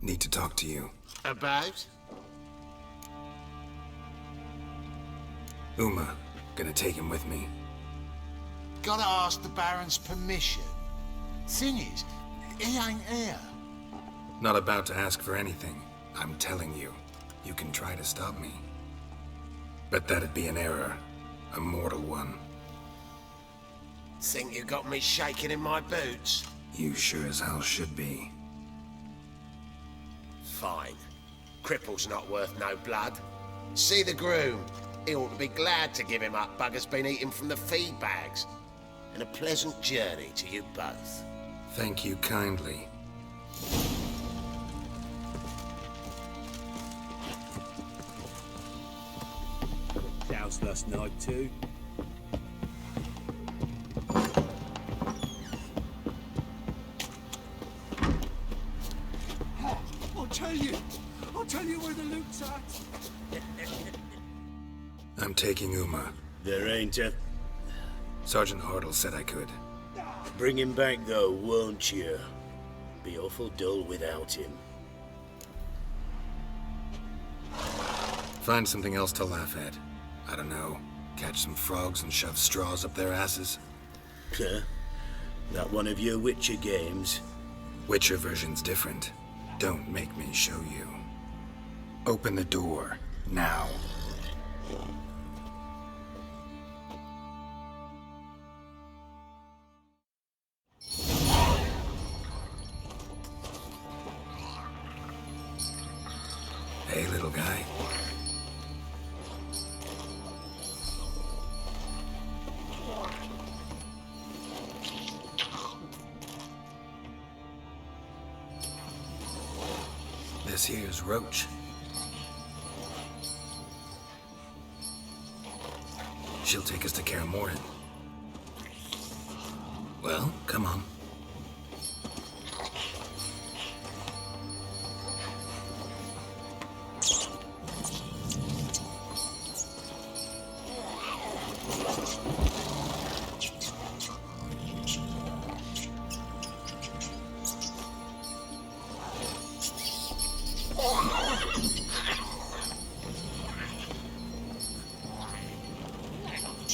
Need to talk to you. About? Uma. Gonna take him with me. Gotta ask the Baron's permission. Thing is, he ain't here. Not about to ask for anything. I'm telling you. You can try to stop me. But that'd be an error. A mortal one. Think you got me shaking in my boots? You sure as hell should be. Fine. Cripple's not worth no blood. See the groom. He ought to be glad to give him up. Bugger's been eating from the feed bags. And a pleasant journey to you both. Thank you kindly. Doused last night too. I'll tell you where the loot's at. I'm taking Uma. There ain't a... Sergeant Hartle said I could. Bring him back though, won't you? Be awful dull without him. Find something else to laugh at. I don't know. Catch some frogs and shove straws up their asses. Huh? That one of your Witcher games? Witcher version's different. Don't make me show you. Open the door. Now. Hey, little guy. This here's Roach. She'll take us to Kaer Morhen. Well, come on.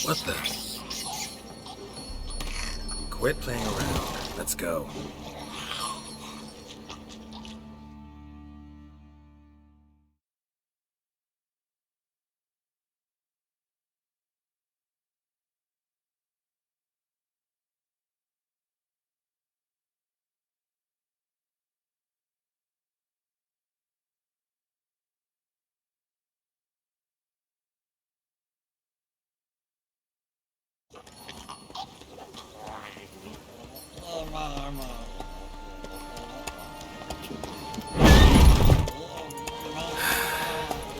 What the? Quit playing around. Let's go.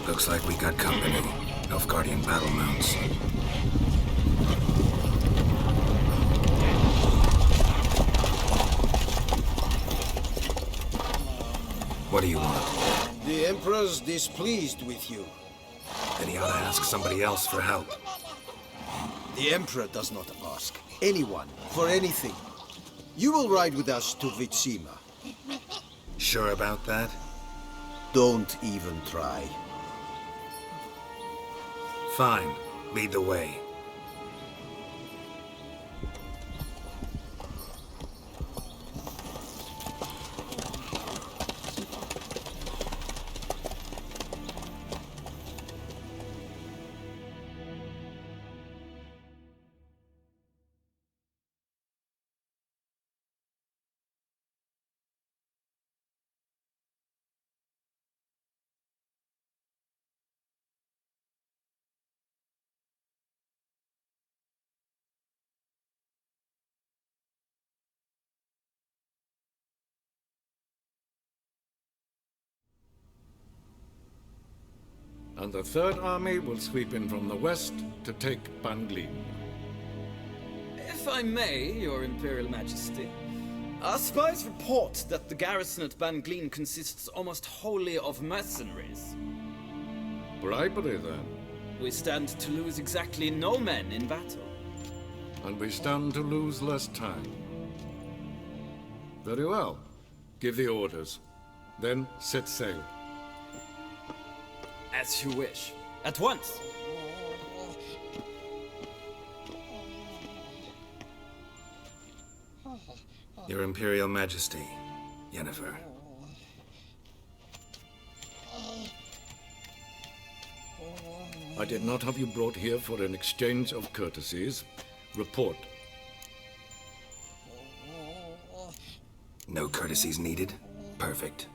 Looks like we got company. Nilfgaardian battle mounts. What do you want? The Emperor's displeased with you. Then he ought to ask somebody else for help. The Emperor does not ask anyone for anything. You will ride with us to Vitsima. Sure about that? Don't even try. Fine. Lead the way. And the Third Army will sweep in from the west to take Banglin. If I may, Your Imperial Majesty, our spies report that the garrison at Banglin consists almost wholly of mercenaries. Bribery, then. We stand to lose exactly no men in battle. And we stand to lose less time. Very well. Give the orders. Then set sail. As you wish. At once. Your Imperial Majesty, Yennefer. I did not have you brought here for an exchange of courtesies. Report. No courtesies needed? Perfect.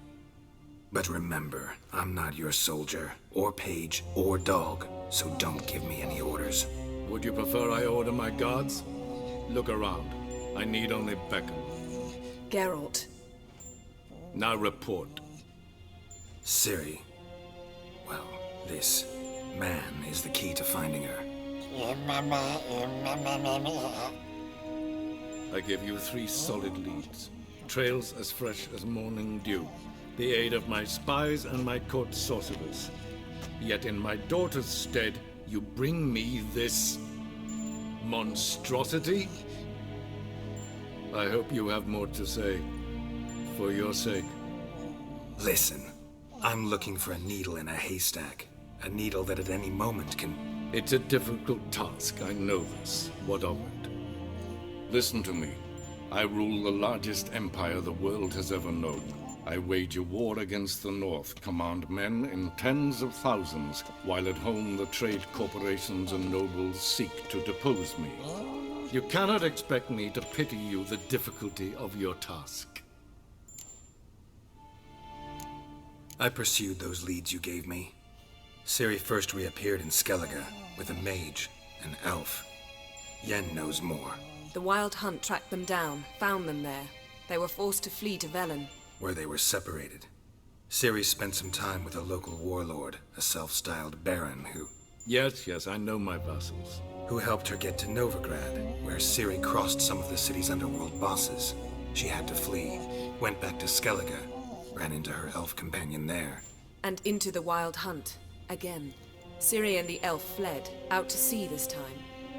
But remember, I'm not your soldier, or page, or dog, so don't give me any orders. Would you prefer I order my guards? Look around. I need only beckon. Geralt. Now report. Ciri. Well, this man is the key to finding her. I give you 3 solid leads. Trails as fresh as morning dew. The aid of my spies and my court sorcerers. Yet in my daughter's stead, you bring me this monstrosity? I hope you have more to say. For your sake. Listen, I'm looking for a needle in a haystack. A needle that at any moment can... It's a difficult task, I know this. What of it? Listen to me. I rule the largest empire the world has ever known. I wage a war against the North, command men in tens of thousands, while at home the trade corporations and nobles seek to depose me. You cannot expect me to pity you the difficulty of your task. I pursued those leads you gave me. Ciri first reappeared in Skellige with a mage, an elf. Yen knows more. The Wild Hunt tracked them down, found them there. They were forced to flee to Velen. Where they were separated. Ciri spent some time with a local warlord, a self-styled baron Yes, I know my vassals. who helped her get to Novigrad, where Ciri crossed some of the city's underworld bosses. She had to flee, went back to Skellige, ran into her elf companion there. And into the Wild Hunt. Again. Ciri and the elf fled, out to sea this time.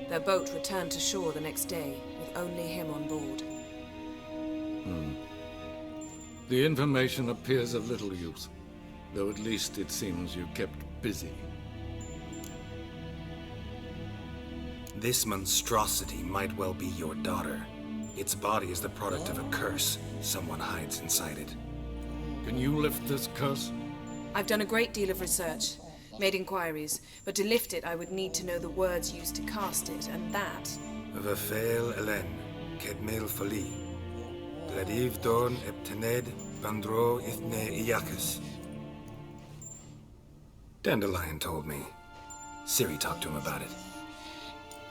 Their boat returned to shore the next day, with only him on board. The information appears of little use, though at least it seems you kept busy. This monstrosity might well be your daughter. Its body is the product of a curse. Someone hides inside it. Can you lift this curse? I've done a great deal of research, made inquiries, but to lift it I would need to know the words used to cast it, and that... Vafael Elen, Kedmel Fali. Gladiv Dorn Eptened Bandro Ithne Iacus. Dandelion told me. Ciri talked to him about it.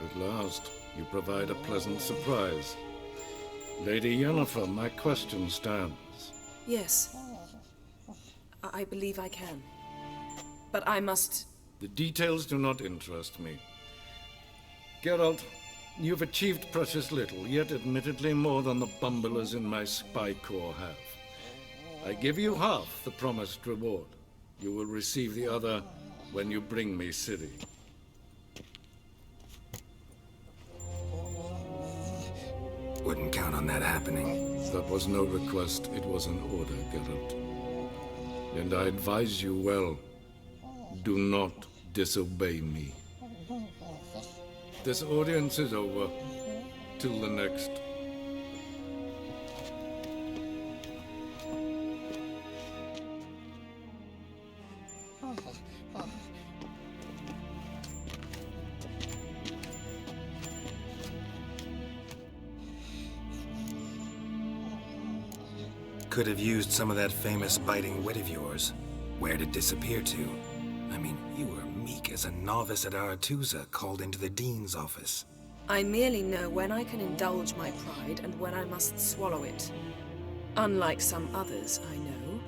At last, you provide a pleasant surprise. Lady Yennefer, my question stands. Yes. I believe I can. But I must... The details do not interest me. Geralt, you've achieved precious little, yet admittedly more than the bumblers in my spy corps have. I give you half the promised reward. You will receive the other when you bring me Ciri. Wouldn't count on that happening. That was no request, it was an order, Geralt. And I advise you well, do not disobey me. This audience is over. Till the next. Could have used some of that famous biting wit of yours. Where'd it disappear to? I mean, you were meek as a novice at Aretusa called into the Dean's office. I merely know when I can indulge my pride and when I must swallow it. Unlike some others, I know.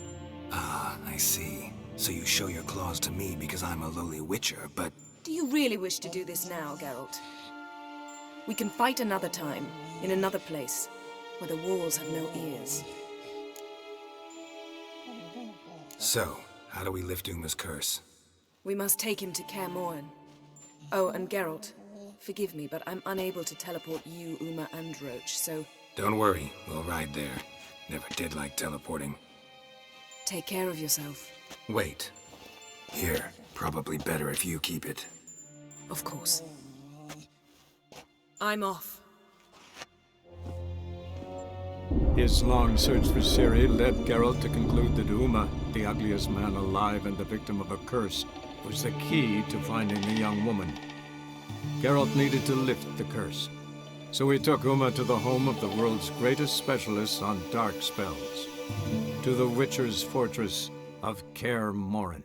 Ah, I see. So you show your claws to me because I'm a lowly witcher, but... Do you really wish to do this now, Geralt? We can fight another time, in another place, where the walls have no ears. So, how do we lift Uma's curse? We must take him to Kaer Morhen. Oh, and Geralt, forgive me, but I'm unable to teleport you, Uma, and Roach, so... Don't worry, we'll ride there. Never did like teleporting. Take care of yourself. Wait. Here. Probably better if you keep it. Of course. I'm off. His long search for Ciri led Geralt to conclude that Uma, the ugliest man alive and the victim of a curse, was the key to finding the young woman. Geralt needed to lift the curse, so he took Uma to the home of the world's greatest specialist on dark spells, to the Witcher's fortress of Kaer Morhen.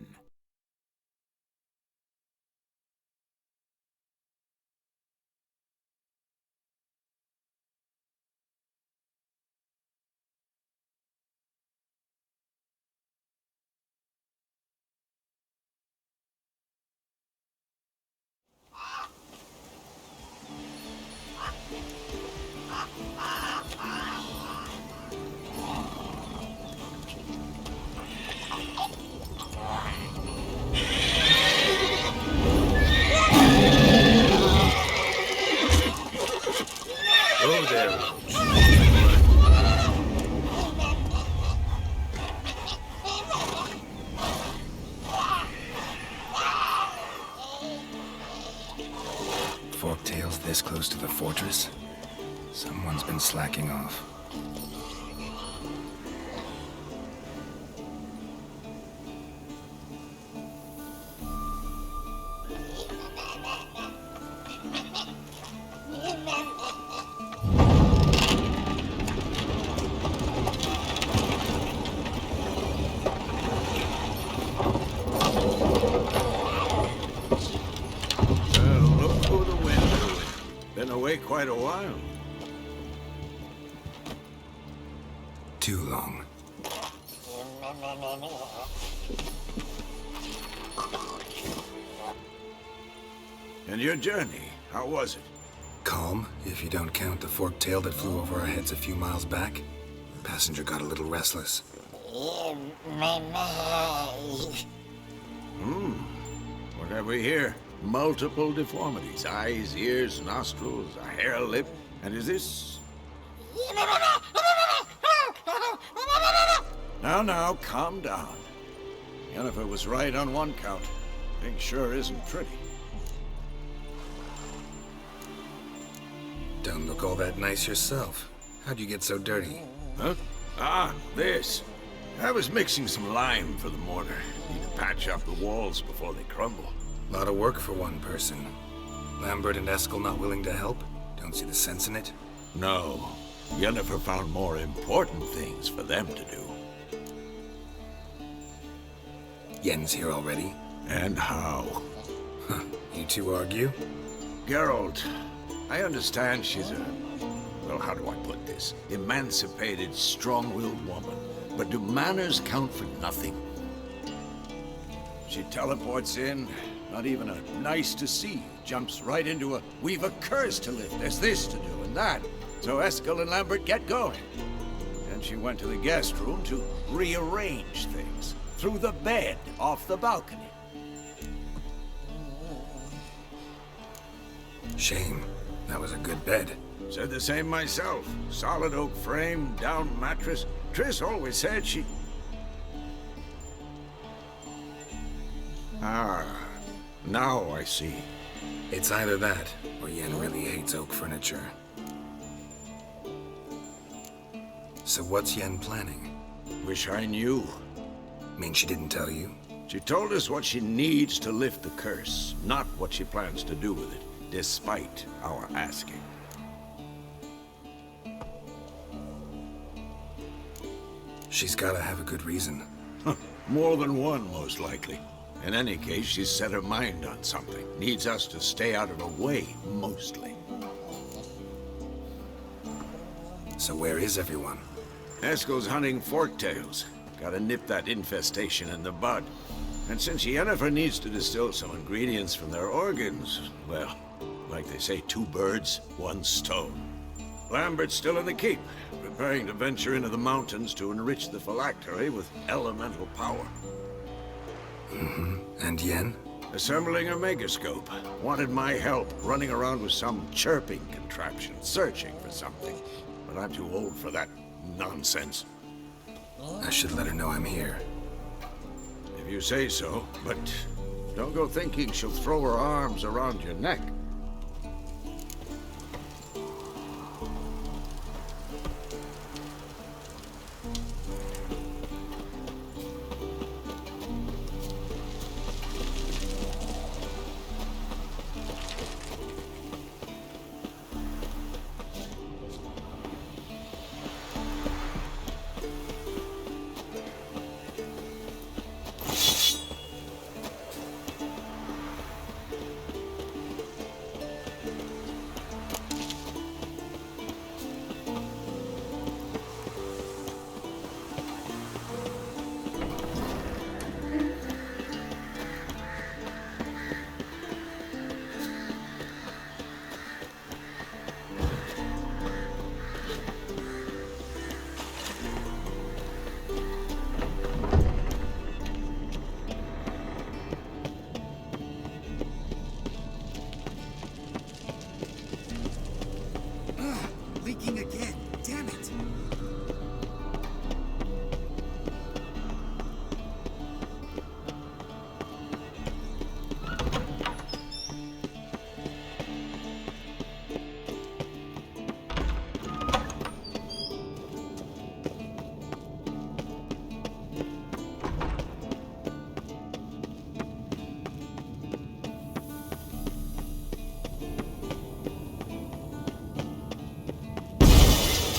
Oh, there. Forktails this close to the fortress? Someone's been slacking off. Look through the window. Been away quite a while. Too long. And your journey, how was it? Calm, if you don't count the forktail that flew over our heads a few miles back. Passenger got a little restless. What have we here? Multiple deformities. Eyes, ears, nostrils, a hair lip. And is this... Now, calm down. Yennefer was right on one count. Thing sure isn't pretty. Don't look all that nice yourself. How'd you get so dirty? Huh? Ah, this. I was mixing some lime for the mortar. Need to patch up the walls before they crumble. Lot of work for one person. Lambert and Eskel not willing to help? Don't see the sense in it? No. Yennefer found more important things for them to do. Yen's here already? And how? Huh. You two argue? Geralt, I understand she's a... well, how do I put this? Emancipated, strong-willed woman. But do manners count for nothing? She teleports in, not even a nice to see. Jumps right into a, we've a curse to lift, there's this to do and that. So Eskel and Lambert get going. And she went to the guest room to rearrange things. Through the bed, off the balcony. Shame. That was a good bed. Said the same myself. Solid oak frame, down mattress. Triss always said she... Ah, now I see. It's either that, or Yen really hates oak furniture. So what's Yen planning? Wish I knew. Mean she didn't tell you? She told us what she needs to lift the curse, not what she plans to do with it, despite our asking. She's gotta have a good reason. More than one, most likely. In any case, she's set her mind on something. Needs us to stay out of her way, mostly. So where is everyone? Eskel's hunting forktails. Gotta nip that infestation in the bud. And since Yennefer needs to distill some ingredients from their organs, well, like they say, 2 birds, 1 stone. Lambert's still in the keep, preparing to venture into the mountains to enrich the phylactery with elemental power. And Yen? Assembling a megascope. Wanted my help running around with some chirping contraption, searching for something. But I'm too old for that nonsense. I should let her know I'm here. You say so, but don't go thinking she'll throw her arms around your neck. Leaking again. Damn it.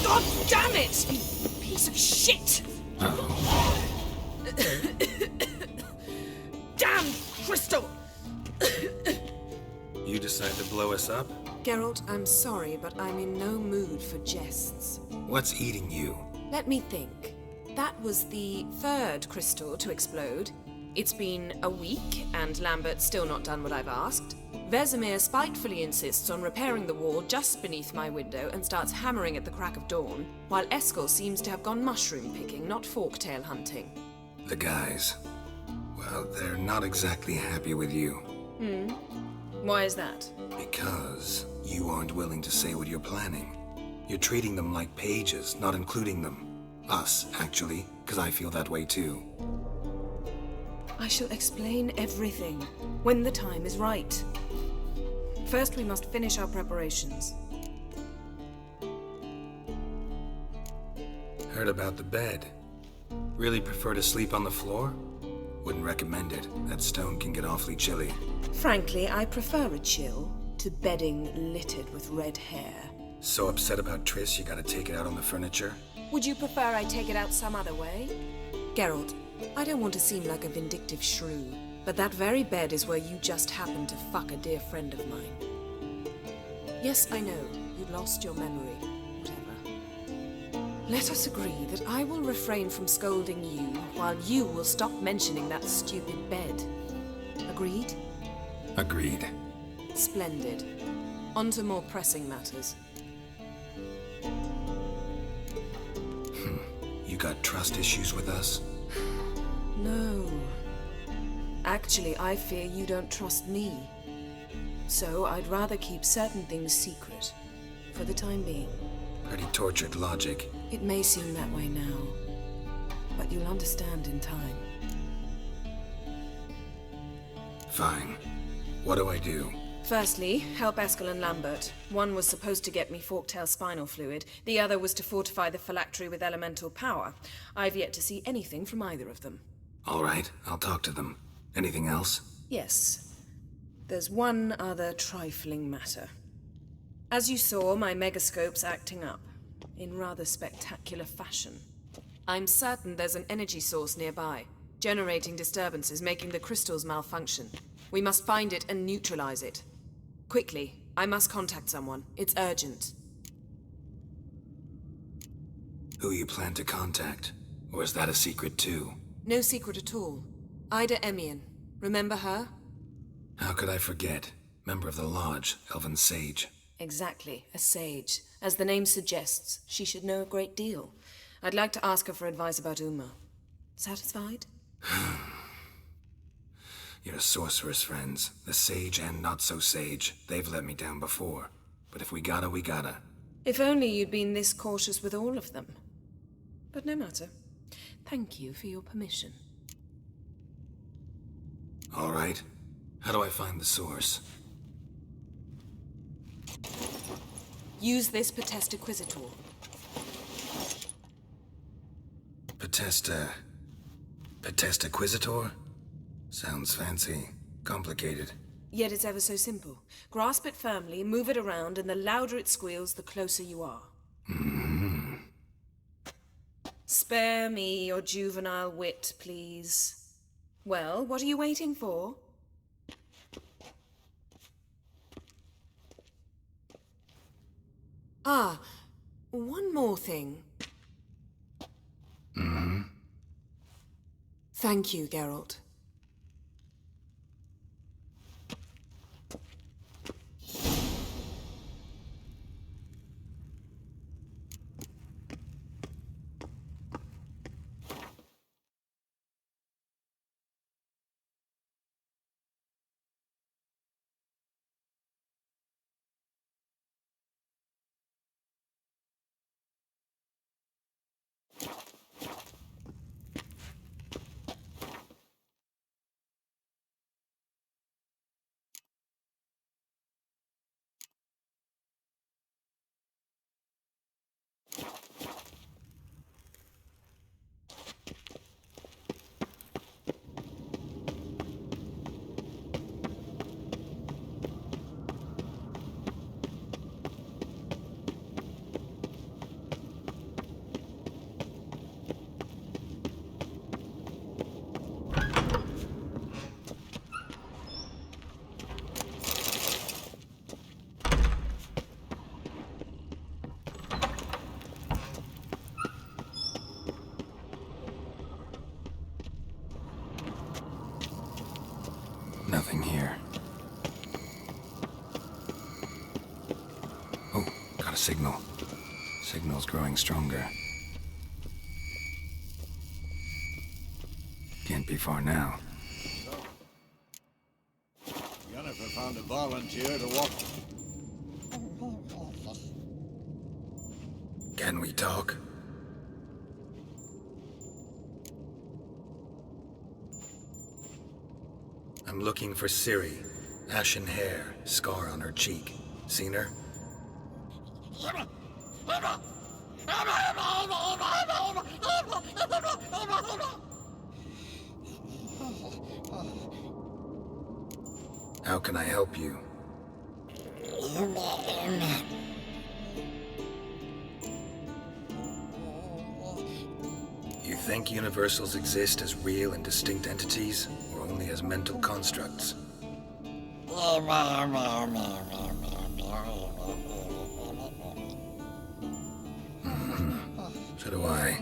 God damn it! You piece of shit! Damn crystal! You decide to blow us up? Geralt, I'm sorry, but I'm in no mood for jests. What's eating you? Let me think. That was the third crystal to explode. It's been a week, and Lambert's still not done what I've asked. Vesemir spitefully insists on repairing the wall just beneath my window and starts hammering at the crack of dawn, while Eskel seems to have gone mushroom picking, not forktail hunting. The guys. Well, they're not exactly happy with you. Why is that? Because you aren't willing to say what you're planning. You're treating them like pages, not including them. Us, actually, because I feel that way too. I shall explain everything when the time is right. First, we must finish our preparations. Heard about the bed. Really prefer to sleep on the floor? Wouldn't recommend it. That stone can get awfully chilly. Frankly, I prefer a chill to bedding littered with red hair. So upset about Triss you gotta take it out on the furniture? Would you prefer I take it out some other way? Geralt, I don't want to seem like a vindictive shrew, but that very bed is where you just happened to fuck a dear friend of mine. Yes, I know, you lost your memory. Whatever. Let us agree that I will refrain from scolding you, while you will stop mentioning that stupid bed. Agreed? Agreed. Splendid. On to more pressing matters. You got trust issues with us? No. Actually, I fear you don't trust me. So I'd rather keep certain things secret, for the time being. Pretty tortured logic. It may seem that way now, but you'll understand in time. Fine. What do I do? Firstly, help Eskel and Lambert. One was supposed to get me forktail spinal fluid, the other was to fortify the phylactery with elemental power. I've yet to see anything from either of them. All right, I'll talk to them. Anything else? Yes. There's one other trifling matter. As you saw, my megascope's acting up, in rather spectacular fashion. I'm certain there's an energy source nearby, generating disturbances, making the crystals malfunction. We must find it and neutralize it. Quickly, I must contact someone. It's urgent. Who you plan to contact? Or is that a secret too? No secret at all. Ida Emian. Remember her? How could I forget? Member of the Lodge, elven sage. Exactly, a sage. As the name suggests, she should know a great deal. I'd like to ask her for advice about Uma. Satisfied? Your sorceress friends, the sage and not-so-sage, they've let me down before. But if we gotta, we gotta. If only you'd been this cautious with all of them. But no matter. Thank you for your permission. All right. How do I find the source? Use this Potesta Quisitor. Potesta Quisitor? Sounds fancy. Complicated. Yet it's ever so simple. Grasp it firmly, move it around, and the louder it squeals, the closer you are. Mm-hmm. Spare me your juvenile wit, please. Well, what are you waiting for? Ah, one more thing. Mm-hmm. Thank you, Geralt. Nothing here. Oh, got a signal. Signal's growing stronger. Can't be far now. Jennifer found a volunteer to walk. Can we talk? I'm looking for Ciri. Ashen hair, scar on her cheek. Seen her? How can I help you? You think universals exist as real and distinct entities, or only as mental constructs? So do I.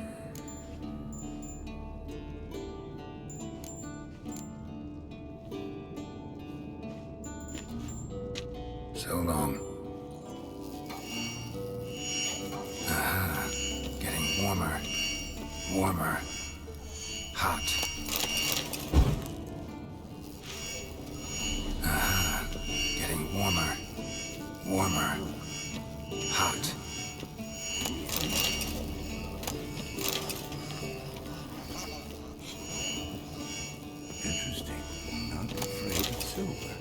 So long. Getting warmer. Warmer. Hot. Getting warmer. Warmer. Hot. Interesting. Not afraid of silver.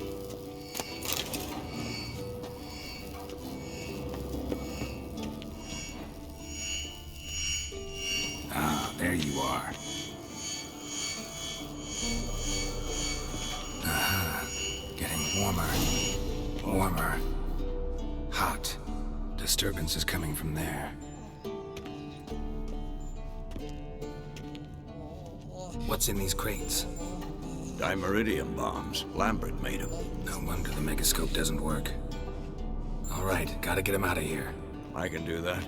Ah, there you are. Getting warmer. Warmer. Hot. Disturbance is coming from there. What's in these crates? Dimeridium bombs. Lambert made them. No wonder the megascope doesn't work. All right, gotta get him out of here. I can do that.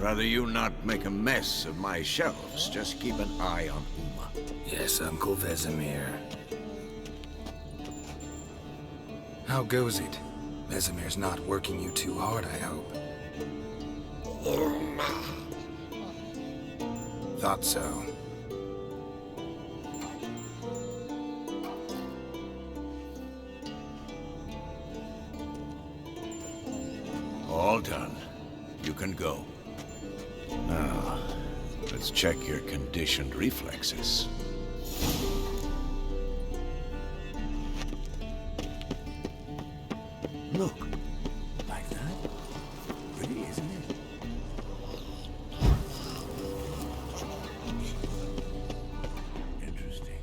Rather you not make a mess of my shelves. Just keep an eye on Uma. Yes, Uncle Vesemir. How goes it? Vesemir's not working you too hard, I hope. Thought so. All done. You can go. Now, let's check your conditioned reflexes. Look. Like that? Pretty, isn't it? Interesting.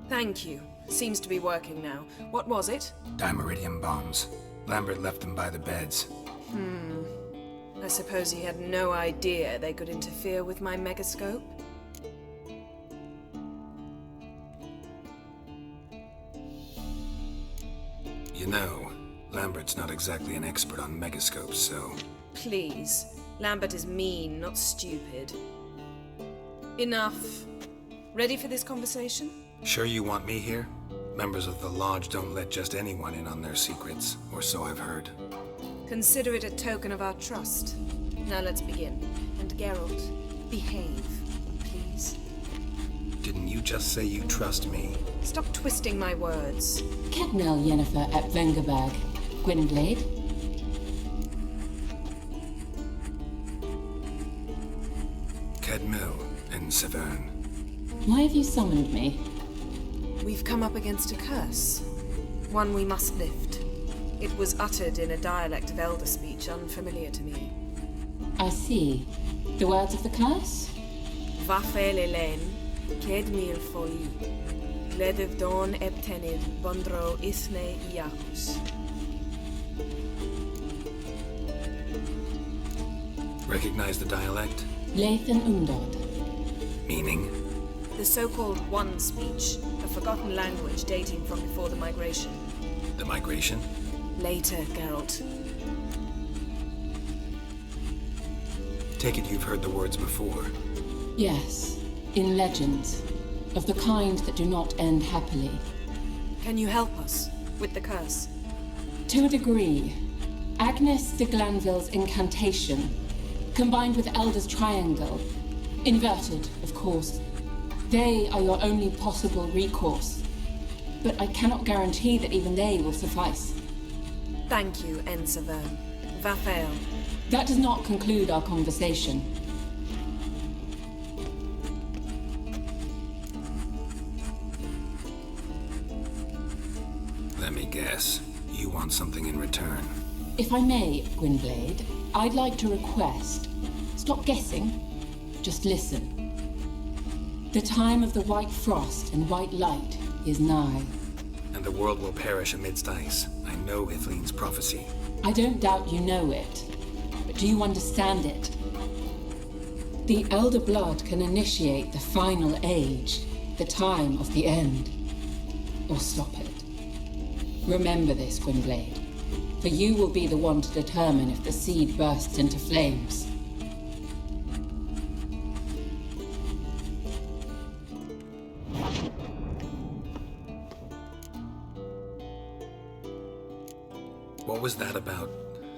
Thank you. Seems to be working now. What was it? Dimeridium bombs. Lambert left them by the beds. I suppose he had no idea they could interfere with my megascope? You know, Lambert's not exactly an expert on megascopes, so... Please. Lambert is mean, not stupid. Enough. Ready for this conversation? Sure you want me here? Members of the Lodge don't let just anyone in on their secrets, or so I've heard. Consider it a token of our trust. Now let's begin. And Geralt, behave, please. Didn't you just say you trust me? Stop twisting my words. Cadnell Yennefer at Vengerberg. Gwynblade. Cadmel and Severn. Why have you summoned me? We've come up against a curse. One we must lift. It was uttered in a dialect of Elder speech unfamiliar to me. I see. The words of the curse? Vafe Lelen, Ked mir foli. Ledev don ebtenid bondro isne iacus. Recognize the dialect? Lathan Undod. Meaning? The so-called One speech, a forgotten language dating from before the migration. The migration? Later, Geralt. Take it you've heard the words before. Yes, in legends. Of the kind that do not end happily. Can you help us with the curse? To a degree. Agnes de Glanville's incantation, combined with Elder's triangle, inverted, of course. They are your only possible recourse. But I cannot guarantee that even they will suffice. Thank you, Severn. Vafael. That does not conclude our conversation. Let me guess. You want something in return. If I may, Gwynblade, I'd like to request. Stop guessing. Just listen. The time of the white frost and white light is nigh. And the world will perish amidst ice. I know Ithleen's prophecy. I don't doubt you know it. But do you understand it? The Elder Blood can initiate the final age, the time of the end. Or stop it. Remember this, Gwynblade. For you will be the one to determine if the seed bursts into flames. What was that about?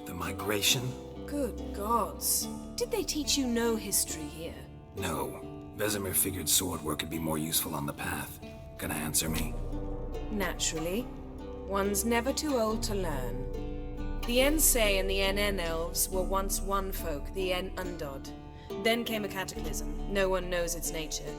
The migration? Good gods. Did they teach you no history here? No. Vesemir figured sword work could be more useful on the path. Gonna answer me? Naturally. One's never too old to learn. The Ensei and the NN elves were once one folk, the En Undod. Then came a cataclysm. No one knows its nature.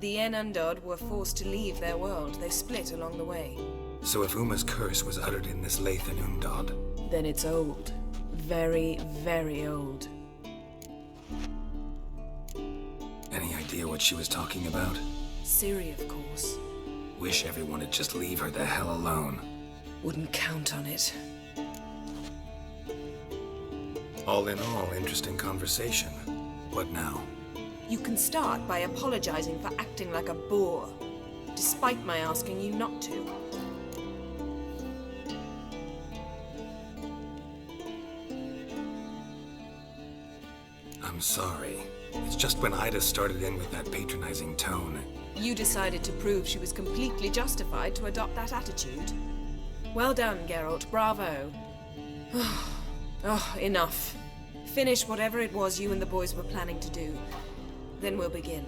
The En Undod were forced to leave their world. They split along the way. So if Uma's curse was uttered in this Lathan Undod... Then it's old. Very, very old. Any idea what she was talking about? Ciri, of course. Wish everyone would just leave her the hell alone. Wouldn't count on it. All in all, interesting conversation. What now? You can start by apologizing for acting like a boor, despite my asking you not to. I'm sorry. It's just when Ida started in with that patronizing tone. You decided to prove she was completely justified to adopt that attitude. Well done, Geralt. Bravo. Oh, enough. Finish whatever it was you and the boys were planning to do. Then we'll begin.